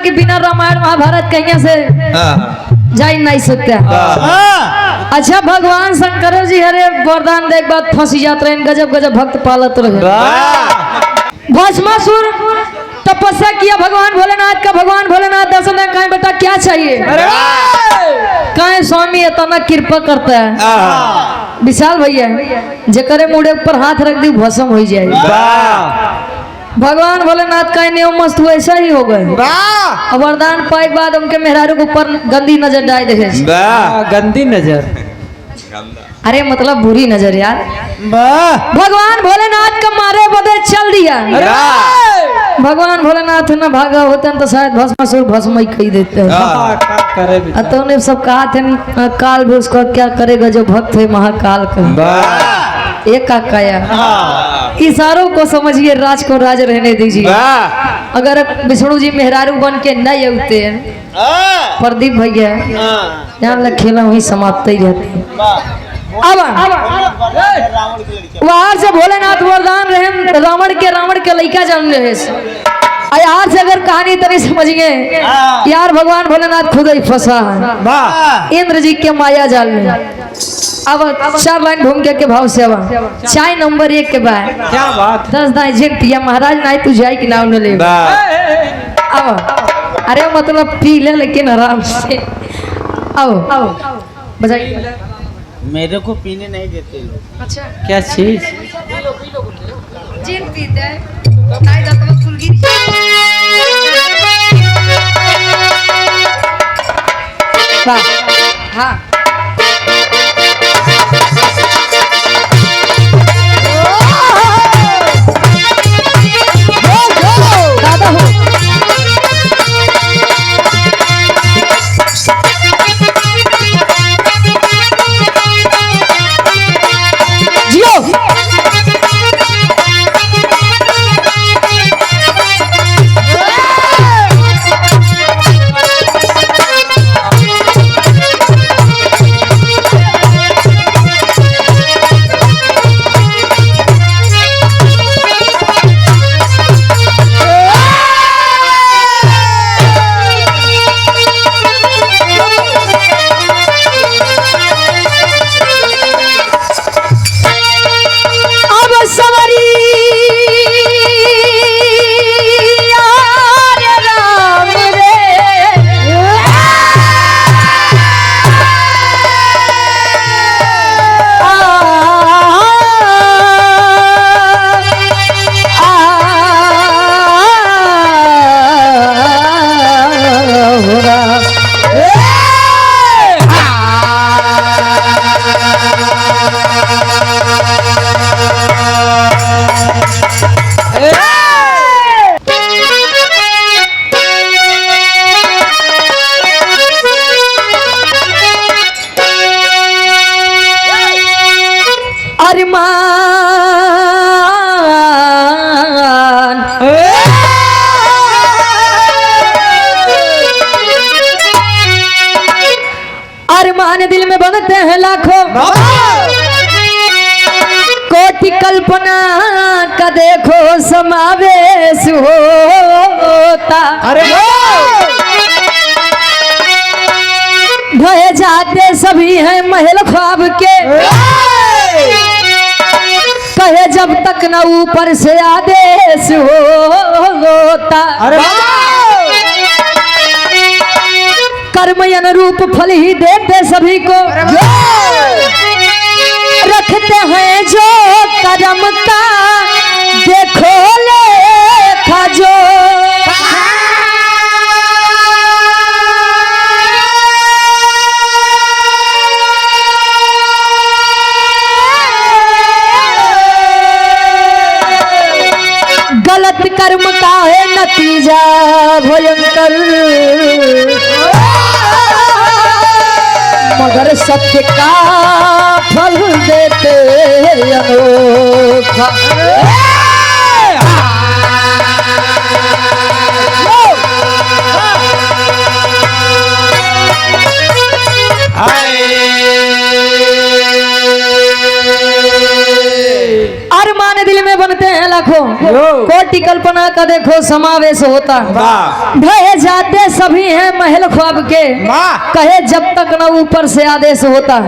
कि बिना रामायण महाभारत कहीं से जा ही नहीं सकते। अच्छा भगवान शंकर जी हरे वरदान देख बात फंसी जाते रहे, गजब गजब भक्त पालत रहे। भस्मासुर तपस्या किया भगवान भोलेनाथ का, भगवान भोलेनाथ दर्शन दे, कहें बेटा क्या चाहिए? कहें स्वामी इतना कृपा करता है विशाल भैया, जकरे मुड़े ऊपर हाथ रख दी भस्म हो जाए। भगवान भोलेनाथ का नियम मस्त वैसा ही हो गए। वरदान पाए बाद उनके मेहरारू के ऊपर गंदी नजर डाल दे। गंदी नजर, अरे मतलब बुरी नजर यार। भगवान भोलेनाथ का मारे बदे चल दिया। भगवान भोलेनाथ न भागा होते तो शायद भस्मासुर भस्म ही कही देते हैं। तो उन्हें सब कहा थे काल भी उसको क्या करेगा जो भक्त है महाकाल का। एक काया इशारों को समझिए, राज को राज रहने दीजिए। अगर विष्णु जी मेहरारू बन के नहीं उठते हैं प्रदीप भैया यहाँ खेला वही समाप्त ही रहती है। अब वहां से भोलेनाथ वरदान रहे रावण के लड़का जन्म ले। यार से अगर कहानी तरी समझिए यार, भगवान भोलेनाथ खुद ही फंसा है इंद्र जी के माया जाल में। अब 4 लाइन घूम के भाव से चाय नंबर 1 के बाद क्या बात 10 दाई जेंटिया महाराज नहीं तू जाए कि ना उन्हें ले। अब अरे मतलब पी ले लेकिन आराम से। आओ बजाइए। मेरे को पीने नहीं देते लोग। अच्छा क्या चीज? जिन पीते हैं नहीं जाता वो फुलगिरी। वाह हाँ दादा हो अरमान दिल में बनते हैं लाखों कोटि कल्पना का देखो समावेश होता। अरे ढहे जाते सभी हैं महल ख्वाब के, कहे जब तक न ऊपर से आदेश होता। कर्म अनुरूप फल ही देते सभी को, रखते हैं जो कर्म का देखो लेखा जो। गलत कर्म का है नतीजा भयंकर, मगर सत्य का फल देते अनोखा। अरमान दिल में बनते हैं लाखों कोटि कल्पना का देखो समावेश होता। ढहे जाते सभी हैं महल ख्वाब के, कहे जब तक न ऊपर से आदेश होता।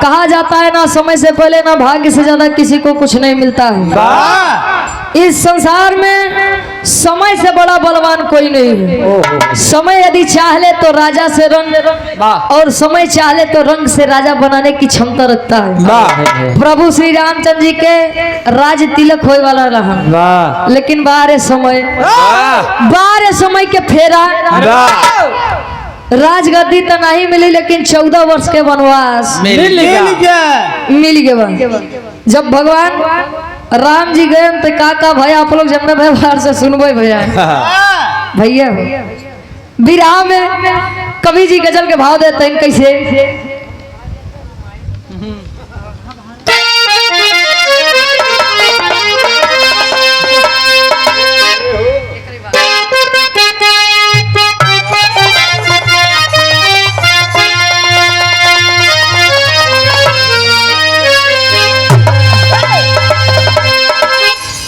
कहा जाता है ना समय से पहले ना भाग्य से ज्यादा किसी को कुछ नहीं मिलता है। इस संसार में समय से बड़ा बलवान कोई नहीं है। समय यदि चाह ले तो राजा से रंग, और समय चाह ले तो रंग से राजा बनाने की क्षमता रखता है। प्रभु श्री रामचंद्र जी के राज तिलक होए वाला रहा, लेकिन बारे समय के फेरा राजगद्दी तो नहीं मिली, लेकिन 14 वर्ष के वनवास मिल गया। जब भगवान राम जी गए तो काका भैया आप लोग जब व्यवहार से सुनबे भैया विराह में कवि जी गजल के भाव देते हैं कैसे।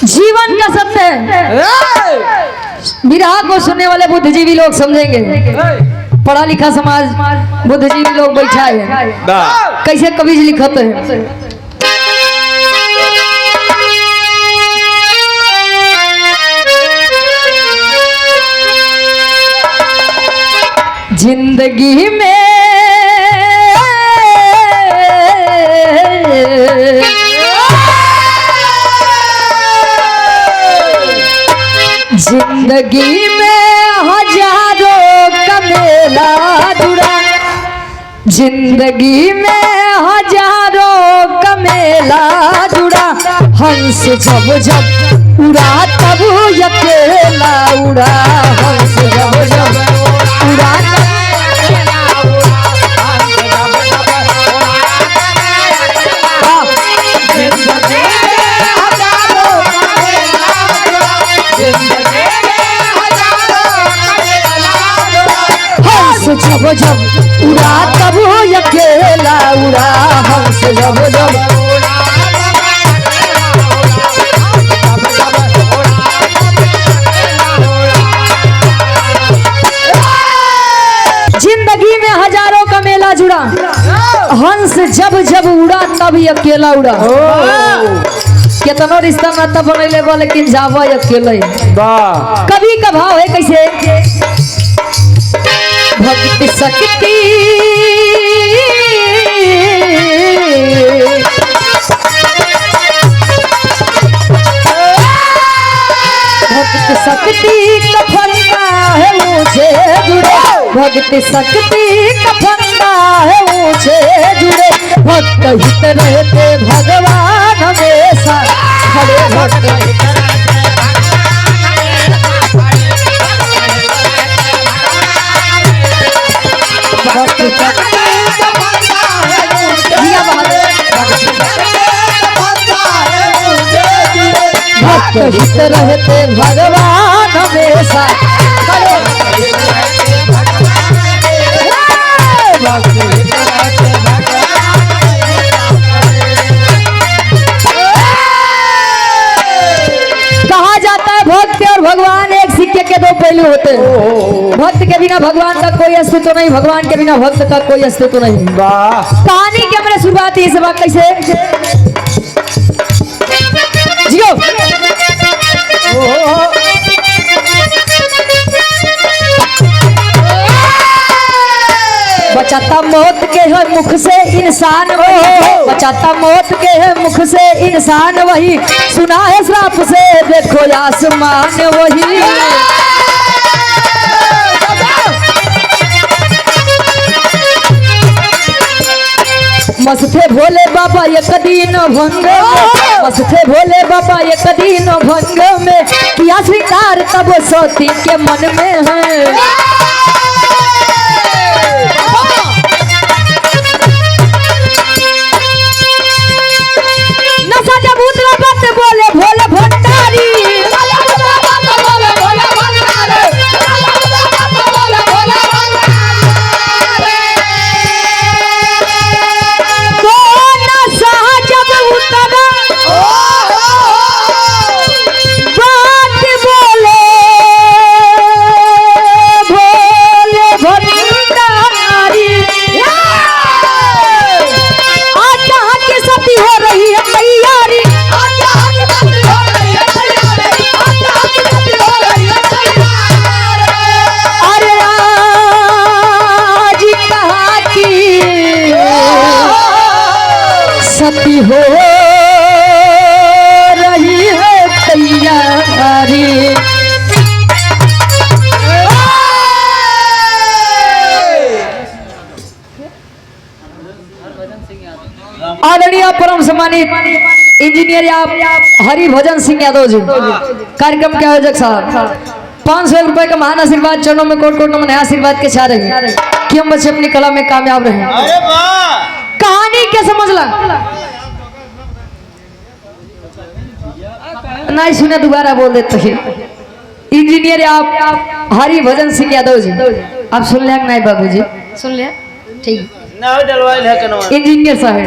जीवन का सत्य है, विरह को सुनने वाले बुद्धिजीवी लोग समझेंगे। पढ़ा लिखा समाज बुद्धिजीवी लोग बैठा है। कैसे कवि जी लिखते हैं, जिंदगी में जिंदगी में हजारों का मेला जुड़ा, जिंदगी में हजारों का मेला जुड़ा। हंस जब जब उड़ा तब अकेला उड़ा, हंस जब जब उड़ा जब जब उड़ा तब अकेला उड़ा, हंस जब जब जिंदगी में हजारों का मेला जुड़ा, हंस जब जब उड़ा तब अकेला उड़ा। कितना रिश्ता नाता बनैले बा लेकिन जावा अकेले। कभी का भाव है कैसे, भक्ति शक्ति भक्ति शक्ति का फंदा है मुझे जुड़े, भक्ति शक्ति का फंदा है मुझे जुड़े। भक्त हित रहते भगवान हमेशा खड़े, भक्त हित हित रहते भगवान हमेशा कहा जाता है भक्त और भगवान एक सिक्के के दो पहलू होते हैं। भक्त के बिना भगवान का कोई अस्तित्व नहीं, भगवान के बिना भक्त का कोई अस्तित्व नहीं। कहानी की हमने शुरुआत इस बात कैसे जियो बचाता मौत के है मुख से इंसान वही, बचाता मौत के है मुख से इंसान वही, सुना है श्राप से देखो आसमान वही। मस्ते भोले बाबा एक दिन भंग में, मस्ते भोले बाबा एक दिन भंग में, किया श्रृंगार तब सती के मन में है। नशा जब उतरा बात बोले भोले भंडारी, परम सम्मानित इंजीनियर आप हरिभजन सिंह यादव जी कार्यक्रम के आयोजक साहब 500 रुपए का महान आशीर्वाद चरणों में कोट कोट नमन है। आशीर्वाद के चाह रहे हैं कि हम बच्चे अपनी कला में कामयाब रहे। अरे वाह कहानी क्या समझला नहीं सुने दोबारा बोल देते हैं। इंजीनियर आप हरिभजन सिंह यादव जी आप सुन लिया नहीं बाबू जी सुन लिया ठीक ना डलवाइल है कनवा इंजीनियर साहब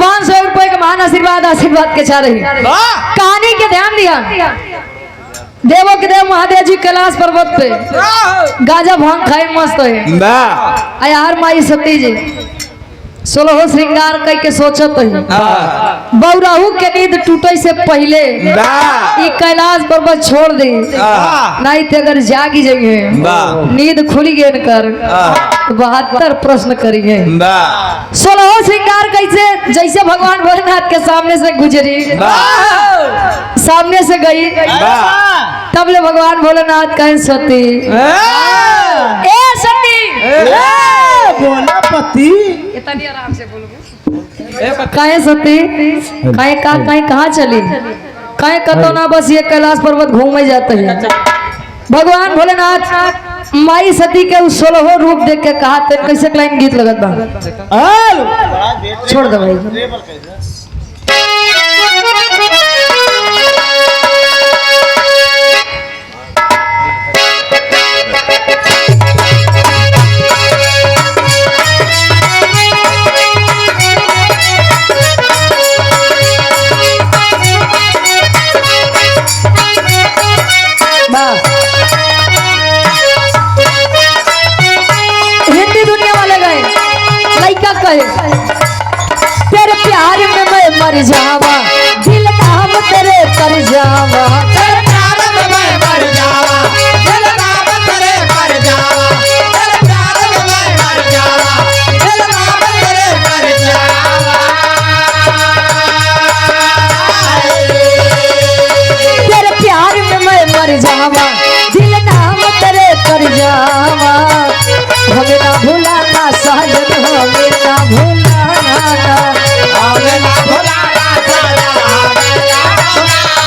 500 रुपए का महान आशीर्वाद के चाह रही कहानी के ध्यान दिया देवों के देव महादेव जी कैलाश पर्वत पे गाजा भांग खाए मस्त है यार माई सती जी 16 श्रृंगार कई के सोचत है बौराहू के नींद टूटे से पहले ये कैलाश पर्वत छोड़ दी नहीं तो अगर जागी जाइए नींद खुली गए कर 72 प्रश्न करिए 16 श्रृंगार कैसे जैसे भगवान भोलेनाथ के सामने से गुजरी सामने से गई तब ले भगवान भोलेनाथ कहें सती ए सती बोला पति इतनी आराम से बोलोगे काहे सती काहे कहाँ चली काहे कतो ना बस ये कैलाश पर्वत घूमे जाते हैं। भगवान भोलेनाथ माई सती के उस 16 रूप देख के कहा ते कैसे लाइन गीत लगत बा छोड़ दो भाई हिंदी दुनिया वाले गए लड़का कहे तेरे प्यार में मैं मर जावा दिल नाम तेरे कर जावा तेरे प्यार में मैं मर जावा दिल नाम तेरे कर जावा तेरे प्यार में मैं मर जावा दिल नाम तेरे कर जावा तेरे प्यार में मैं मर जावा दिल नाम तेरे कर जावा हमें ना भुलाना साजन हमें ना भुलाना हमें ना भुलाना साजन हमें ना भुलाना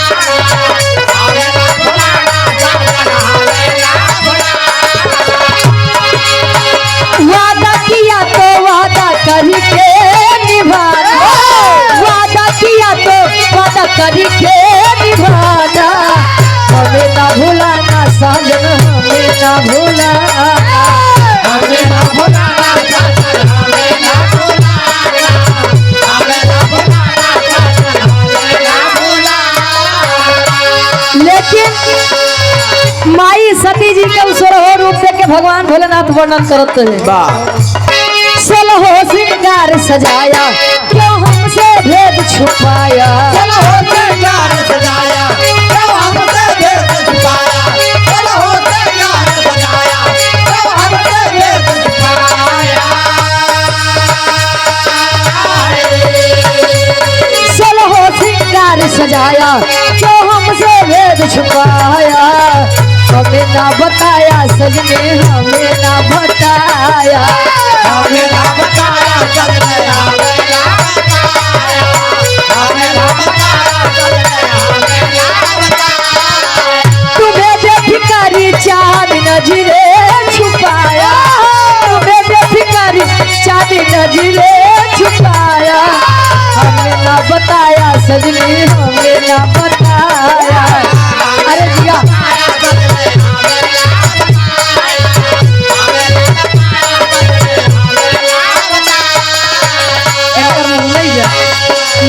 वादा किया तो वादा करके निभाना वादा किया तो वादा करके निभाना हमें ना भुलाना साजन हमें ना भुलाना हमें ना भुलाना साजन हमें ना भुलाना हमें ना भुलाना साजन हमें ना भुलाना। लेकिन माई सती जी के उस 16 रूप देख के भगवान भोलेनाथ वर्णन करते हैं 16 श्रृंगार सजाया क्यों हमसे भेद छुपाया 16 श्रृंगार सजाया क्यों हमसे भेद छुपाया 16 श्रृंगार सजाया क्यों हमसे भेद छुपाया 16 श्रृंगार सजाया क्यों हमसे भेद छुपाया हमें ना बताया सजने हमें ना बताया हमें ना बताया सजने हमें ना बताया हमें ना बताया सजने हमें ना बताया तुम्हें बेफिकारी चांद नजरे छुपाया तुम्हें बेफिकारी चांद नजरे छुपाया हमें ना बताया सजने हमें ना बताया अरे दिया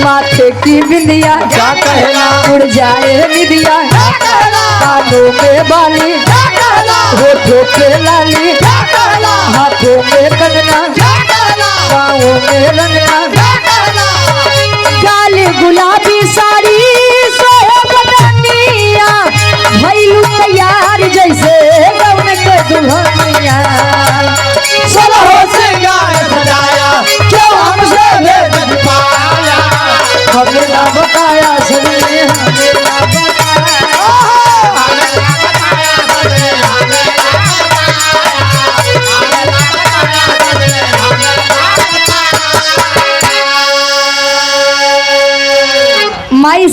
माथे की बिंदिया क्या कहना उड़ जाए निदिया कानों में बाली होठों पे लाली हाथों में कंगना पाँवों में रंगना काली गुलाबी साड़ी सोहे बदनिया भइलू तैयार जैसे गौन के दुल्हनिया 16 श्रृंगार सजाया क्यों हमसे भेद छुपाया हमें ना बताया सजने हमें ना बताया हमें ना बताया सजने हमें ना बताया हमें ना बताया सजने हमें ना बताया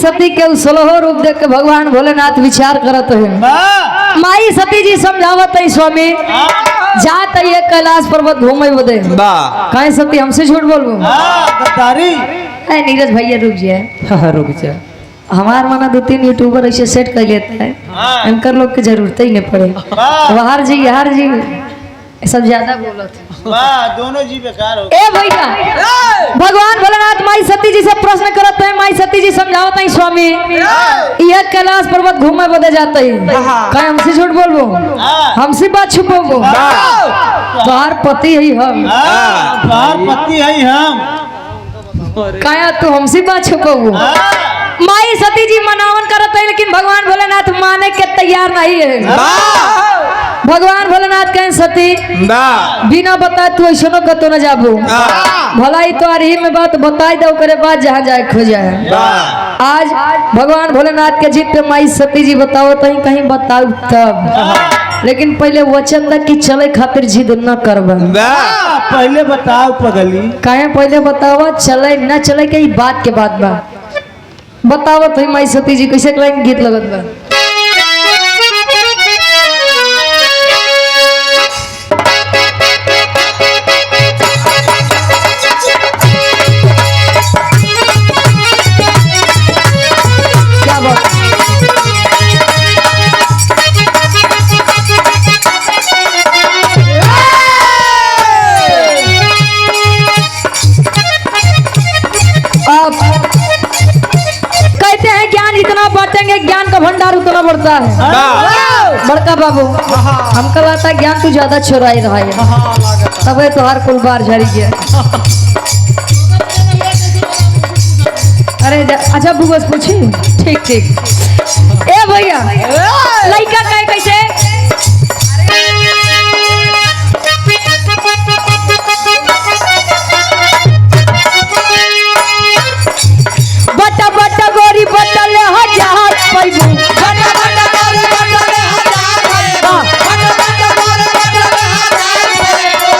सती के सोलहो रूप देख के भगवान भोलेनाथ विचार करत है। वाह माई सती जी समझावत है स्वामी जात है कैलाश पर्वत घूमे बदे कहे सती हमसे झूठ बोलबो गद्दारी नीरज भैया रुक जाए। हाँ रुक जा। हमार माना 2-3 यूट्यूबर ऐसे सेट कर लेता है एंकर लोग की जरूरत ही नहीं पड़े। बाहर जी यार जी सब ज्यादा बोलत वाह दोनों जी बेकार हो ए भैया भगवान भोलेनाथ माई सती जी से प्रश्न करत है। माई सती जी समझावत है स्वामी यह कैलाश पर्वत घूमे बदे जाते ही कहे हमसे झूठ बोलबो हमसे बात छुपोबो तोहार पति ही हम बाहर पति है हम कहे तू हमसे बात छुपोबो। माई सती जी मनावन करत है लेकिन भगवान भोलेनाथ माने के तैयार नहीं है। भगवान भोलेनाथ कहें सती बिना बताए तू ऐसा कतो न जाबू भलाई तो ही में बात बताई दो करे बाद जहाँ जाए खो जाए। आज भगवान भोलेनाथ के जीत पे माई सती जी बताओ तो कहीं बताऊ तब लेकिन पहले वचन तक कि चले खातिर जिद न करब। पहले बताओ पगली कहे पहले बताओ चले न चले के बात के बाद बा बताओ तो माई सती जी कैसे करेंगे गीत लगत बा। क्या बात आप कहते हैं ज्ञान इतना बांटेंगे ज्ञान का भंडार उतना बढ़ता है। बड़का बाबू हमको लगता है ज्ञान तू ज्यादा छोराई रहा है तब तो हर कुल बार झड़ी गया। अरे अच्छा बुबस पूछी ठीक ठीक ए भैया लड़का कहे कैसे बटा बटा गोरी बटल हजार पैबू बटा बटा गोरी बटल हजार पैबू बटा बटा गोरी बटल हजार पैबू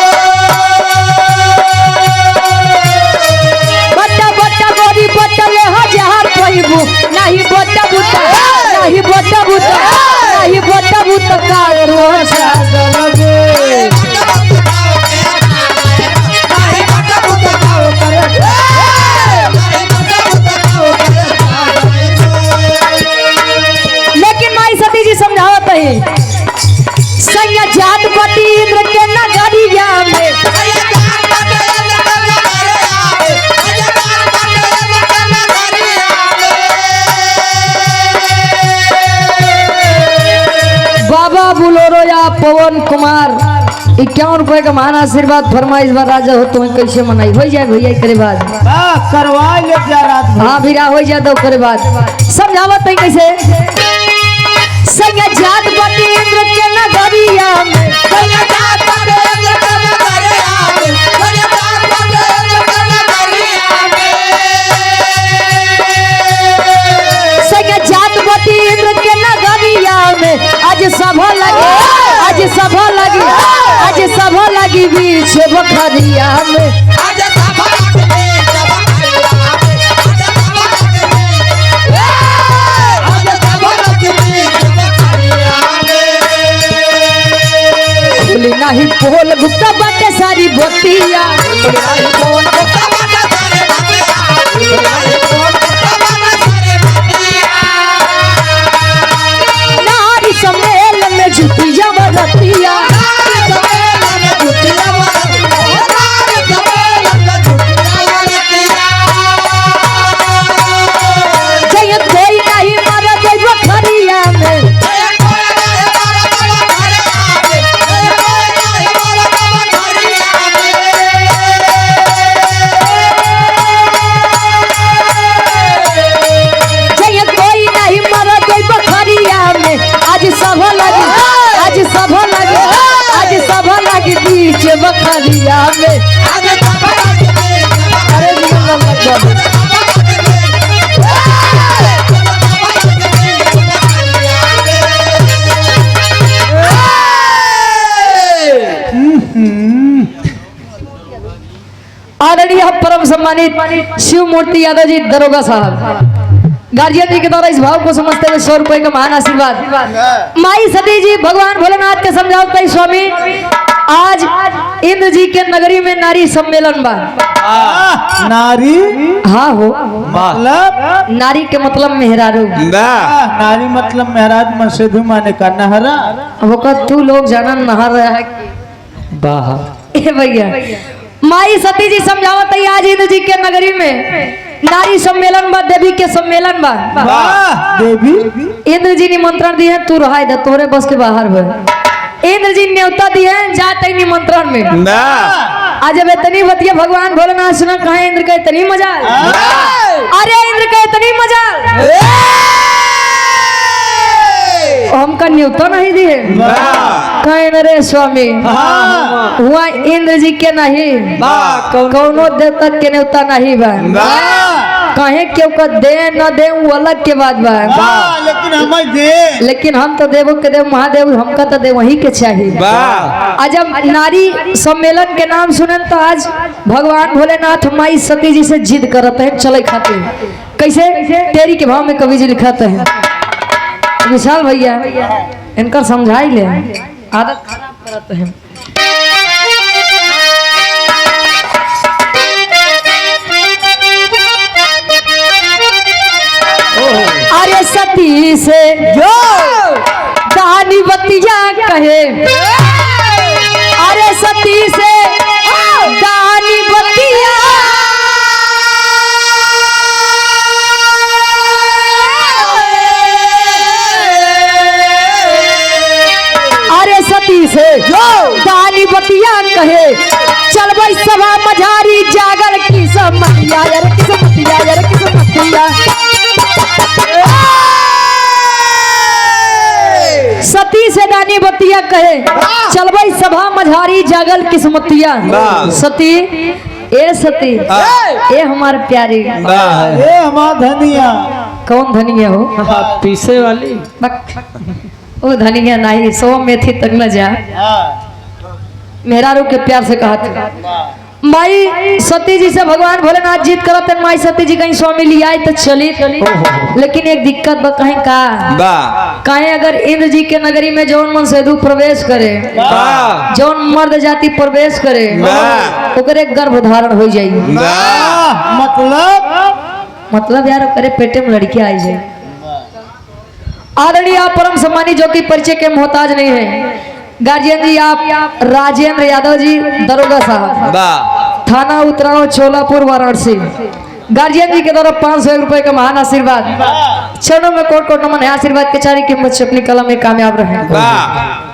बटा बटा गोरी बटल हजार पैबू नहीं बटा बुटा नहीं बटा बुटा नहीं बटा बुटा का रोसा लगे नहीं बटा बुटा का करे लेकिन माई सती जी समझावत है संज्ञा जात पति इंद्र के नगरिया में बाबा बुलोरो या पवन कुमार 51 रुपए का महान आशीर्वाद फरमाइश बार राजा हो तुम्हें कैसे मनाई हो जाए भैया करे बाद करवा ले जा रात हाँ भीरा हो जाए तो करे बाद समझावत है कैसे संज्ञा जात पति इंद्र के नगरिया में संज्ञा जात पति इंद्र के नगरिया में संज्ञा जात पति इंद्र के नगरिया में संज्ञा जात पति इंद्र के नगरिया में आज सभा लगी आज सभा लगी आज सभा लगी बीच बखरिया में आज सभा लगी बीच बखरिया में नहीं पोल गुप्ता बाटे सारी बोतिया नारी सम्मेलन में जुतिया बरतिया जयत कोई नहीं मारा जय बखरिया में बीच बखरिया में अरे आदरणीय परम सम्मानित शिव मूर्ति यादव जी दरोगा साहब गार्जियन जी के द्वारा इस भाव को समझते हुए 100 रुपए का महान आशीर्वाद। माई सती जी भगवान भोलेनाथ के समझाते स्वामी आज इंद्र जी के नगरी में नारी सम्मेलन बा। नारी हाँ हो मतलब नारी के मतलब मेहरारू। नारी मतलब मेहराज मसेधु माने का नहरा। वो का तू लोग जाना नहा रहा है वाह ए भैया। माई सती जी समझावत है आज इंद्र जी के नगरी में नारी सम्मेलन बा, देवी के सम्मेलन बा। देवी इंद्र जी निमंत्रण दिए तू रहा दे तोरे बस के बाहर है। इंद्र जी न्योता दिए जाते निमंत्रण में आज जब इतनी बतिया भगवान भोलेनाथ सुना कहा इंद्र का इतनी मजा। अरे इंद्र का इतनी मजा हमका न्योता नहीं दिए कहे न रे स्वामी हुआ इंद्र जी के नहीं कौनो देवता के न्योता नहीं बा। कहे क्यों का दे न दे वो अलग के बात बा। लेकिन हमें दे लेकिन हम तो देवों के देव महादेव हमका तो देव वही के चाहिए। आज जब नारी सम्मेलन के नाम सुने तो आज भगवान भोलेनाथ माई सती जी से जिद करते हैं चले खाते कैसे तेरी के भाव में कवि जी लिखाते हैं। विशाल भैया इनका समझाई ले आदत खराब करते हैं। अरे सती से जो दानी बतिया कहे अरे सती से दानी बतिया अरे सती से जो दानी बतिया कहे चल भाई सभा मझारी जागर की सब मतिया यार किस मतिया यार किस मतिया। सती से दानी बतिया कहे चल भाई सभा मझारी जागल किस्मतिया। सती ए सती ए हमारे प्यारी ए हमार धनिया। कौन धनिया हो पीसे वाली ओ धनिया नहीं 100 मेथी तक न जा। मेहरारू के प्यार से कहा था माई सती जी से भगवान भोलेनाथ जीत करत है। माई सती जी कहीं स्वामी लिया आई तो चली लेकिन एक दिक्कत बा कहीं का कहीं अगर इंद्र जी के नगरी में जौन मन सेधु प्रवेश करे जौन मर्द जाति प्रवेश करे ओकरे गर्भ धारण हो जाई। मतलब यार ओकरे पेटे में लड़की आई जाए। आदरणीय आप परम सम्मानी जो कि परिचय के मोहताज नहीं है गार्जियन जी आप राजेंद्र यादव जी दरोगा साहब थाना उतराव छोलापुर वाराणसी। गार्जियन जी के द्वारा 500 रुपए का महान आशीर्वाद चरणों में कोट कोट नमन है। आशीर्वाद के चारी कीमत से अपनी कलम में कामयाब रहे।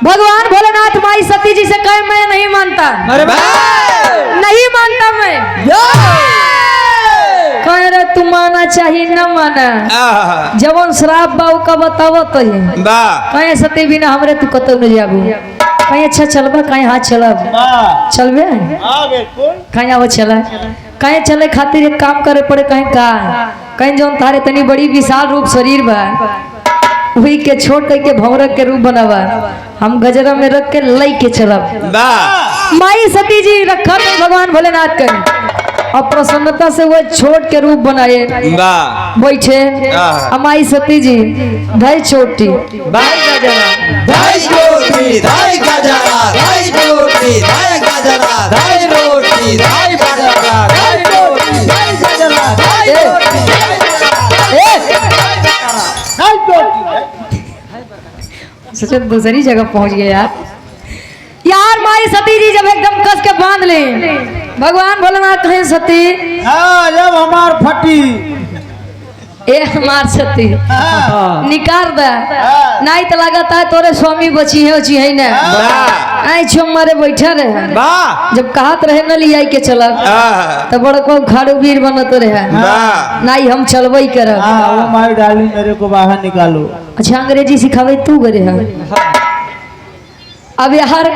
भगवान भोलेनाथ माई सती जी से कहे मैं नहीं मानता नहीं मानता मैं कह रहे तू माना चाहिए न माना जवन श्राप बाऊ का बतावो तो कहे सती बिना हमरे तू कतौ न जाबू कहीं अच्छा चलबा कहीं हाथ चलब चलबे कहीं आव चला कहीं चले खातिर एक काम करे पड़े कहीं जौन तारे तनी बड़ी विशाल रूप शरीर बा वही के छोड़ के भौरक के रूप बनावा हम गजरा में रख के लई के चलब। माई सती जी रखा भगवान भोलेनाथ के और प्रसन्नता से वो छोट के रूप बनाए बैठे। माई सती जी धई छोटी सच दूसरी जगह पहुंच गए यार माई सती जी जब एकदम कस के बांध ले भगवान भोलेनाथ कहे सती जब हमार फटी ए हमार सती निकाल दे नहीं तो लगता है तोरे स्वामी बची है ना आई छो मारे बैठा रहे जब कहत रहे न लिया के चलब तो बड़ा को खाड़ू वीर बनत रहे नहीं हम चलबई करब। माई डाली मेरे को बाहर निकालो। अच्छा अंग्रेजी सिखावे तू करे है। अब यार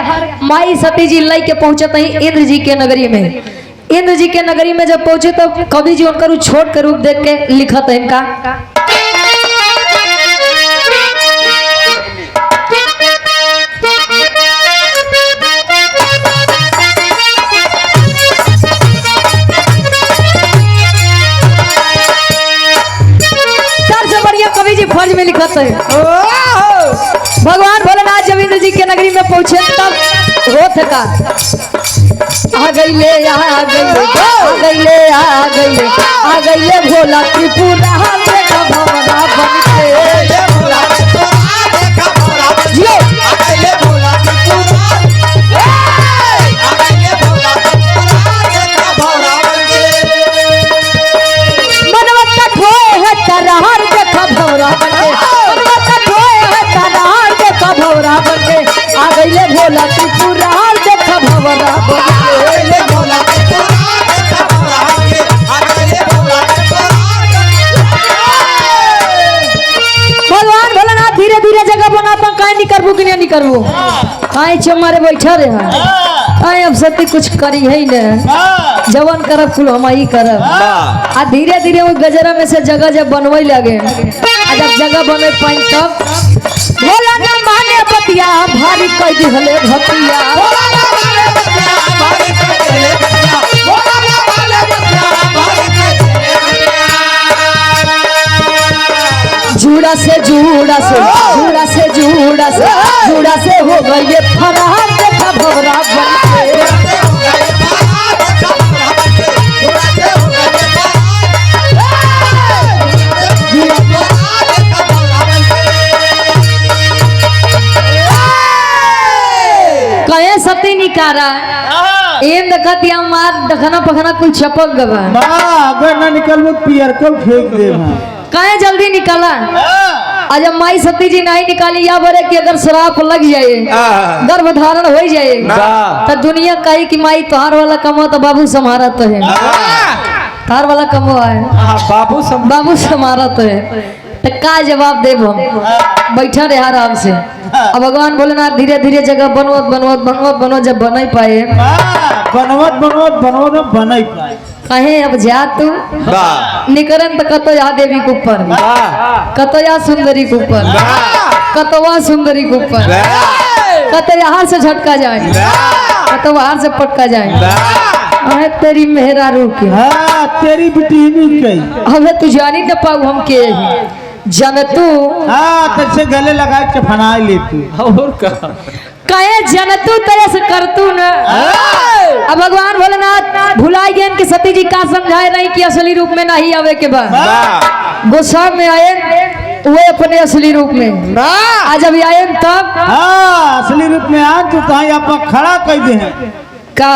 माई सती जी लई के पहुंचत है इंद्र जी के नगरी में। इंद्र जी के नगरी में जब पहुंचे तो कवि जी उनका छोट के रूप देख के लिखत है इनका जाते हैं। भगवान भोलेनाथ जब इंद्र जी के नगरी में पहुंचे तब होत का आ गईले भोला त्रिपुरा देखा भवरा बनके जियो मनवत्ता खोए है तरहार देखा भवरा बनके मनवत्ता खोए है तरहार देखा भवरा बनके आ गईले भोला त्रिपुरा देखा भवरा बनके भगवान भोलेनाथ धीरे धीरे जगह बनाता काहे नहीं करबू कि नहीं करबू काहे चमारे बैठा रहे काहे अब सती कुछ करी है ही नहीं जवन करब कुल हम ही करब आ धीरे धीरे वो गजरा में से जगह जब बनवे लगे आ जब जगह बने पाइन तब भोला ना माने बतिया भारी कह दिहले भतिया जूड़ा से हो गई ये फरार देखा भवरा बनके कहे सती निकारा एम देखतिया मार दखना पखना कुल छपक गवा अगर ना निकल पियर को फेंक दे कहे जल्दी निकला आज माई सती जी नहीं निकाली या बरे कि अगर श्राप लग जाए गर्भ धारण हो जाए तो दुनिया कही कि माई तोहार वाला कमो तो बाबू समारा तो है तार वाला कमो है बाबू समारा तो है तो का जवाब देव हम बैठा रहे आराम से अब भगवान भोलेनाथ धीरे धीरे जगह बनवत जब बन पाए बनवत बन कहे अब जा तू निकरन तो कतो या देवी के ऊपर कतो या सुंदरी के ऊपर कतो वहाँ सुंदरी के ऊपर कतो यहाँ से झटका जाए कतो वहां से पटका जाए अरे तेरी मेहरा रूकी तेरी बेटी नहीं कही हमें तू जानी न पाऊ हम के जन तू से गले लगा के फना ले तू और का कहे जन तू तेरे से कर तू न अब भगवान भोलेनाथ भुलाई गए कि सती जी का समझाए नहीं कि असली रूप में नहीं आवे के बाद गुस्सा में आए वो अपने असली रूप में आज जब आए तब असली रूप में आज तो कहीं आप खड़ा कर दे का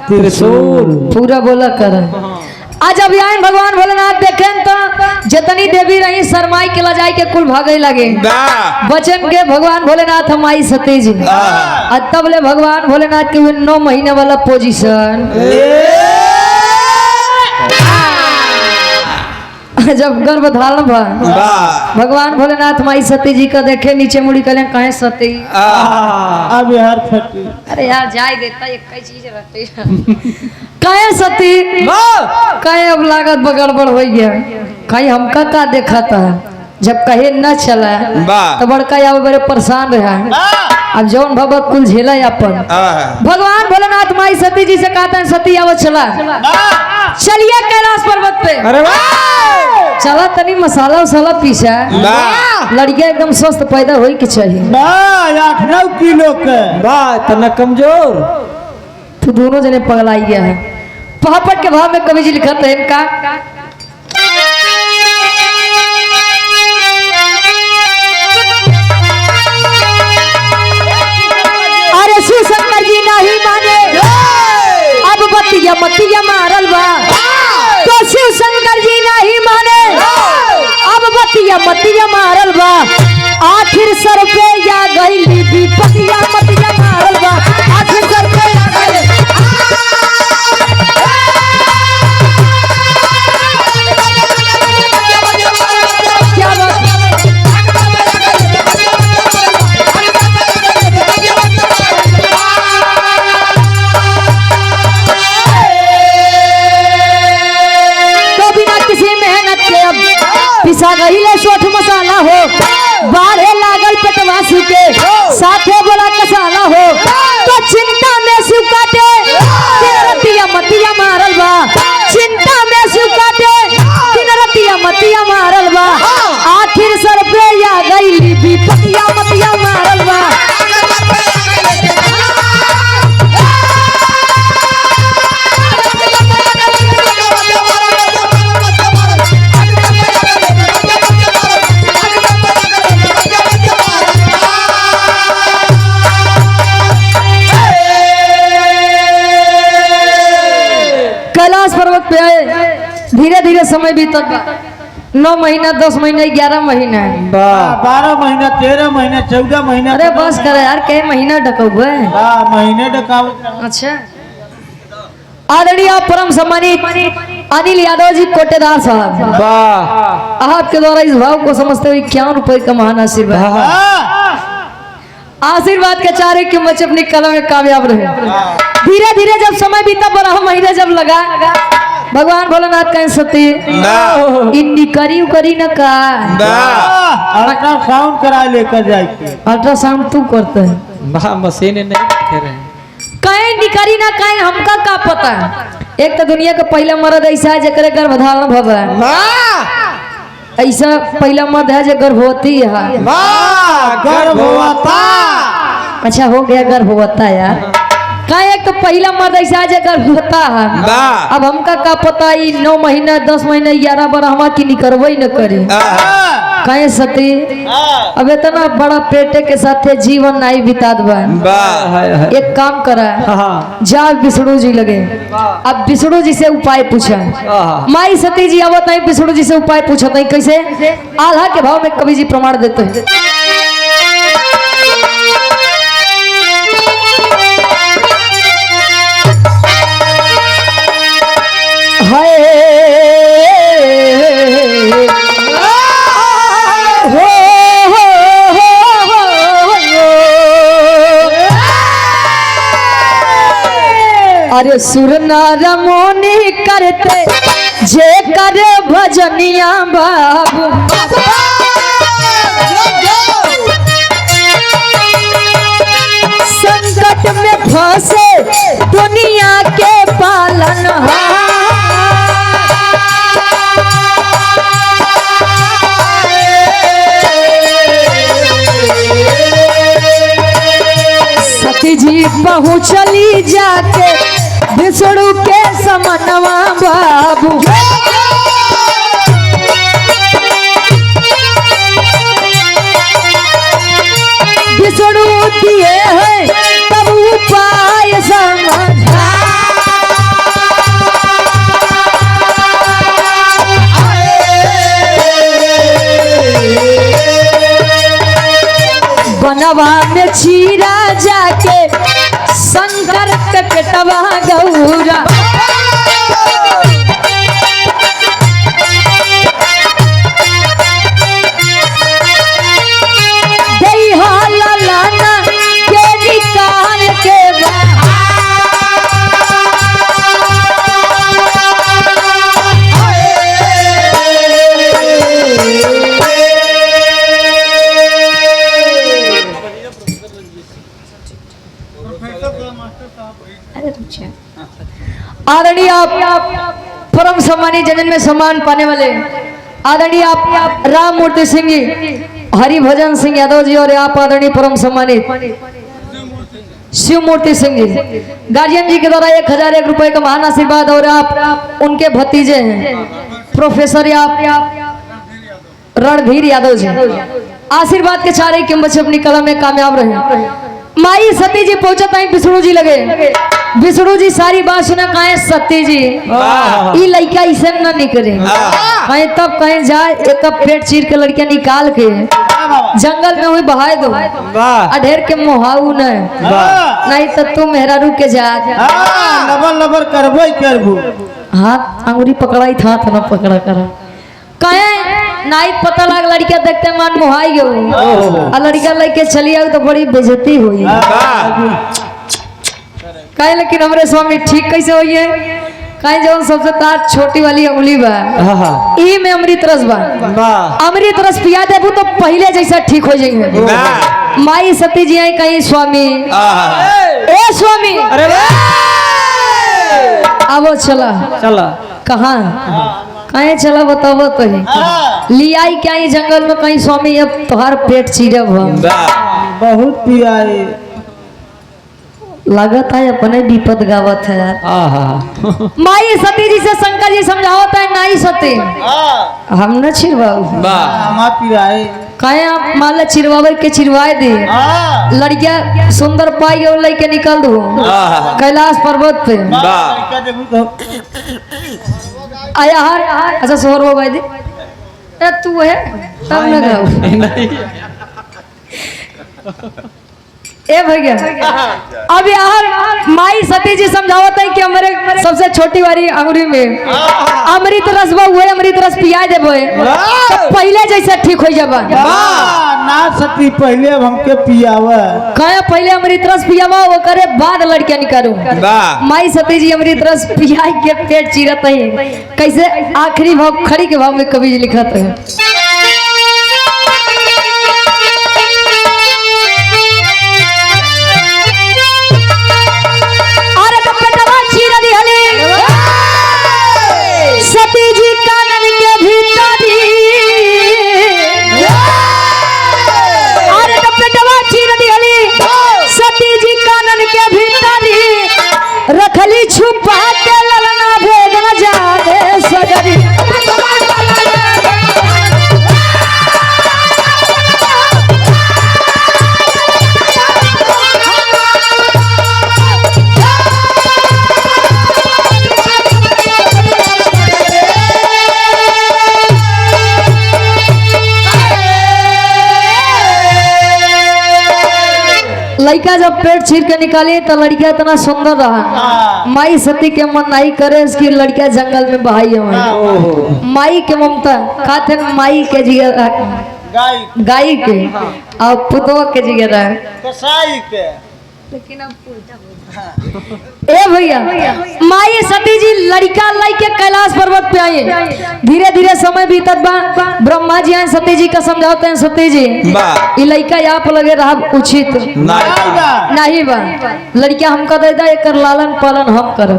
त्रिशूल पूरा बोला कर आज जब आए भगवान भोलेनाथ देखें तो जितनी देवी रही शरमाई के लजाई के कुल भागे लगे बचन के भगवान भोलेनाथ हम आई सती जी तब ले भगवान भोलेनाथ के 9 महीने वाला पोजीशन जब गर्भ धारण भगवान भोलेनाथ माई सती जी का देखे नीचे मुड़ी कले कहे सती अब यार फटी अरे यार जाए देता एक कई चीज रहती कहे सती कहे अब लागत बगड़बड़ हो गया कहीं हमका का देखा था जब कहे न चला तो बड़का या बड़े परेशान रहा अब जौन भगत कुल झेला अपन भगवान भोलेनाथ माई सती जी से कहते हैं सती आओ चला चलिए कैलाश पर्वत पे चला तनी मसाला वसाला पीसा लड़कियां एकदम स्वस्थ पैदा होई के चाहिए 8-9 किलो के तना कमजोर तो दोनों जने पगलाई गया है पहापट के भाव में कवि जी लिखते हैं इनका अरे शिव शंकर जी नहीं माने अब बतिया मतिया मारल बा तो शिव शंकर जी नहीं माने अब बतिया मतिया मारल बा आखिर सर पे या गई विपतिया मतिया मारल बा आखिर सर पे या गई क्या बात पिसा गई ले सोठ मसाला हो बाढ़े लागल पेटवासी के साथे बोला कसाला हो तो चिंता में शिव काटे दिन रतिया मतिया मारल बा चिंता में शिव काटे दिन रतिया मतिया मारल बा आखिर सर पे या गई धीरे धीरे समय बीतत बा 9 महीना 10 महीना 11 महीना वाह 12 महीना 13 महीना 14 महीना अरे बस करे यार के महीना डकब है हाँ महीने डकाव अच्छा आदरणीय परम सम्मानित अनिल यादव जी कोटेदार साहब वाह आपके द्वारा इस भाव को समझते हुए 51 रुपए का महान आशीर्वाद आशीर्वाद के चारे की बच्चे अपनी कला में कामयाब रहे धीरे धीरे जब समय बीता 12 महीने जब लगा भगवान भोलेनाथ कहें सती इन्नी करी न का अल्ट्रासाउंड करा लेकर जाए अल्ट्रासाउंड तू करते है वाह मशीन नहीं रखे रहे कहीं निकरी ना कहीं हमका का पता एक तो दुनिया का पहला मर्द ऐसा है जकरे गर्भधारण भवा ऐसा पहला मर्द है जो गर्भवती है गर्भवती अच्छा हो गया गर्भवता यार का एक तो पहला मर्द ऐसा है जो गर्भवता है अब हमका का पता 9 महीना 10 महीना 11 बार हम की निकरबई न करे कहे सती अब इतना बड़ा पेटे के साथ जीवन नहीं बिताद बा एक काम करा जा विष्णु जी लगे अब विष्णु जी से उपाय पूछा माई सती जी आवत नहीं विष्णु जी से उपाय पूछा नहीं कैसे आल्हा के भाव में कवि जी प्रमाण देते हैं अरे सुर नार मोनी करते जे कर भजनिया बाबू संकट में फंसे दुनिया के पालन सती जी पहुँचली जाके विष्णु के समनवा बाबू विष्णु दिए हैं तब उपाय समझा बनवा में चीरा जाके शंकर के पेटवा गौरा लाना के निकाल के आदरणीय आप परम सम्मानित जनन में सम्मान पाने वाले आदरणीय आप राम मूर्ति सिंह जी हरिभजन सिंह यादव जी और आप आदरणीय परम सम्मानित शिव मूर्ति सिंह जी गार्जियन जी के द्वारा 1001 रुपए का महान आशीर्वाद और आप उनके भतीजे हैं प्रोफेसर रणधीर यादव जी आशीर्वाद के चारे के बच्चे अपनी कला में कामयाब रहे माई सती जी पहुंचा ताई विष्णु जी लगे विष्णु जी सारी बात सुना कहे सती जी ई लड़का इसे न निकले कहे तब कहे जाए एक पेट चीर के लड़कियां निकाल के जंगल में हुई बहाए दो अढेर के मोहाऊ नहीं तो तू मेहरारू के जा लबर लबर करबो करबो हाथ अंगुरी पकड़ाई था न पकड़ा कर कहे नाइट पता लग लड़कियां देखते मन मोहाई गयो और लड़का लेके चली आओ तो बड़ी बेइज्जती हुई कहे लेकिन हमरे स्वामी ठीक कैसे हुई है कहे जो सबसे तार छोटी वाली उंगली बा ई में अमृत रस बा अमृत रस पिया देबू तो पहले जैसा ठीक हो जाएंगे माई सती जी आई कहीं स्वामी ए स्वामी अब चला चला कहाँ कहीं चला बताओ तो लियाई क्या ही जंगल में कहीं स्वामी अब तुम्हार पेट चीरब बहुत पिया है लागत है अपने विपद गावत है यार माई सती जी से शंकर जी समझावत है नहीं सती हम न छिड़वाऊ हम पिया है कहे आप माला चिरवावे के चिरवाए दे लड़किया सुंदर पाई और लेके निकल दो कैलाश पर्वत पे आया हार अच्छा सोहर हो भाई ए तू है तब न गाओ नहीं ए भैया अब यार माई सती जी समझावत है कि हमारे सबसे छोटी वाली अंगुरी में अमृत रस हुए अमृत रस पिया देबे तो पहले जैसे ठीक हो जाबा ना सती पहले अब हमके पियावा कहे पहले अमृत रस पियावा वो करे बाद लड़कियां निकालू माई सती जी अमृत रस पिया के पेट चीरत है कैसे आखिरी भाव खड़ी के भाव में कवि जी लिखत है सती जी कानन के भीतर अरे तो पेटवा चीर दिहली सती जी कानन के भीतर रखली छुपा के ललना भेद न जाने सगरी लड़का जब पेट चीर के निकाली तो लड़किया इतना सुंदर रहा माई सती के मन नहीं करे इसकी लड़किया जंगल में बहाई है माई के ममता खाते माई के जिगर गाय के और पुतवा के जिगर है कसाई के लेकिन अब ए भैया माई सती जी लड़का लाइके कैलाश पर्वत पे आई धीरे धीरे समय बीतत बा ब्रह्मा जी आए सती जी का समझाते हैं सती जी ये लड़का यहाँ पर लगे रहा उचित नहीं बा लड़किया हम कर दे एक लालन पालन हम कर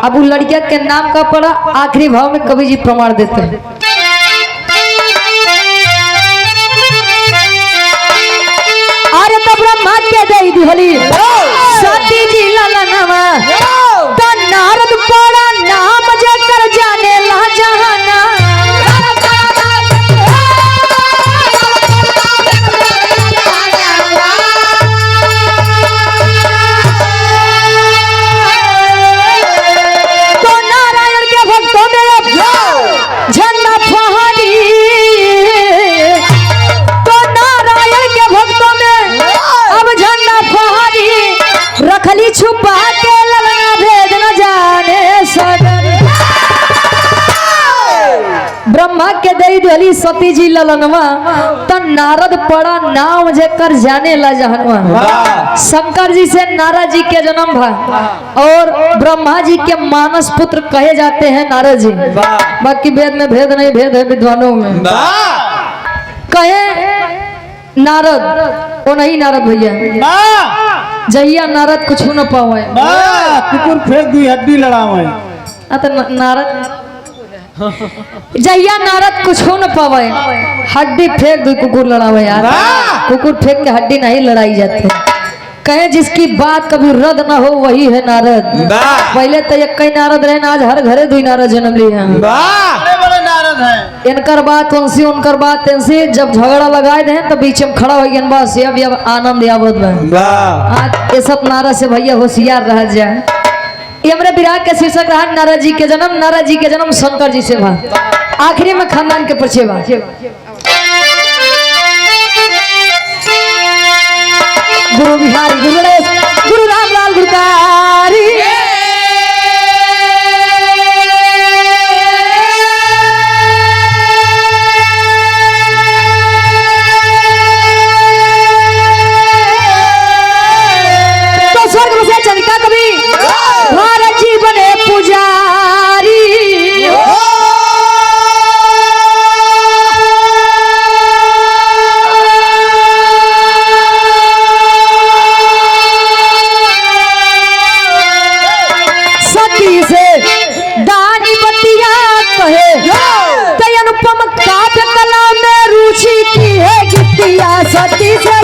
अब वो लड़किया के नाम का पड़ा आखिरी भाव में कवि जी प्रमाण देते हैं अरे तो ब्रह्मा के दे दिहली सती जी ललनवा तो नारद पड़ा नाम जकर जाने ला जहाना तो नारायण के भक्तों में झंडा फहरी तो नारायण के भक्तों में अब झंडा फहरी रखली छुपा के ललना भेद न जाने सगर ब्रह्मा के दई दिहली सती जी ललनवा त नारद पड़ा नाम जेकर जाने ला जहनवा शंकर जी से नारद जी के जन्म भा और ब्रह्मा जी के मानस पुत्र कहे जाते हैं नारद जी बाकी वेद में भेद नहीं भेद है विद्वानों में कहे नारद वो नहीं नारद भैया जहिया नारद कुछ न पावे कुकुर फेंक दी हड्डी लड़ावे तो नारद जहिया नारद कुछ न पावे हड्डी फेंक दो कुकुर लड़ावे यार कुकुर फेंक के हड्डी नहीं लड़ाई जाती कहे जिसकी बात कभी रद्द ना हो वही है नारद पहले तो एक कई नारद रहे ना आज हर घरे दुई नारद जन्म लिए हैं बड़े नारद हैं इनकर बात उनसे उनकर बात इनसे जब झगड़ा लगाए दे तो बीच में खड़ा हो गया बस अब आनंद यावत आज ये सब नारद से भैया होशियार रह जाए ये हमारे विराट के शीर्षक रहा नारद जी के जन्म शंकर जी से भा आखिरी में खानदान के परिचय बा गुरु बिहारी गुरु गणेश गुरु रामलाल गुरुकारी तो स्वर्ग में चंद्रिका कवि भारत जी बने पुजारी सती से दानी बतिया कहे तय अनुपम काव्य कला में रुचि की है गिट्टिया सती से